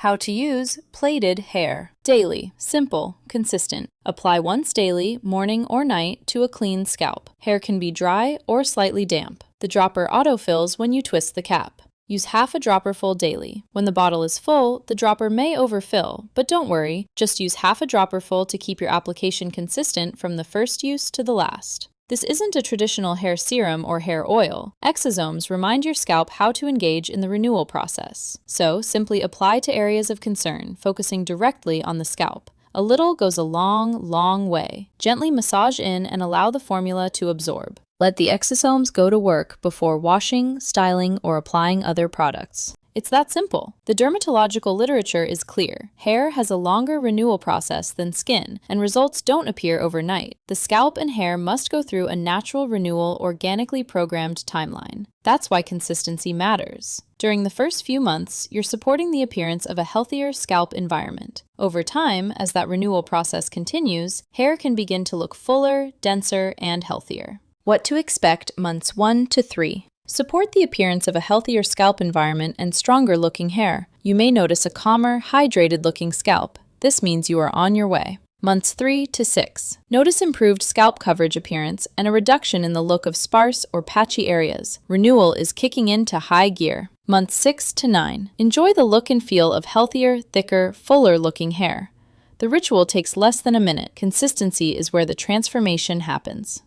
How to use plaited hair. Daily, simple, consistent. Apply once daily, morning or night, to a clean scalp. Hair can be dry or slightly damp. The dropper autofills when you twist the cap. Use half a dropperful daily. When the bottle is full, the dropper may overfill, but don't worry, just use half a dropperful to keep your application consistent from the first use to the last. This isn't a traditional hair serum or hair oil. Exosomes remind your scalp how to engage in the renewal process. So, simply apply to areas of concern, focusing directly on the scalp. A little goes a long, long way. Gently massage in and allow the formula to absorb. Let the exosomes go to work before washing, styling, or applying other products. It's that simple. The dermatological literature is clear. Hair has a longer renewal process than skin, and results don't appear overnight. The scalp and hair must go through a natural renewal, organically programmed timeline. That's why consistency matters. During the first few months, you're supporting the appearance of a healthier scalp environment. Over time, as that renewal process continues, hair can begin to look fuller, denser, and healthier. What to expect months 1 to 3. Support the appearance of a healthier scalp environment and stronger-looking hair. You may notice a calmer, hydrated-looking scalp. This means you are on your way. Months 3 to 6. Notice improved scalp coverage appearance and a reduction in the look of sparse or patchy areas. Renewal is kicking into high gear. Months 6 to 9. Enjoy the look and feel of healthier, thicker, fuller-looking hair. The ritual takes less than a minute. Consistency is where the transformation happens.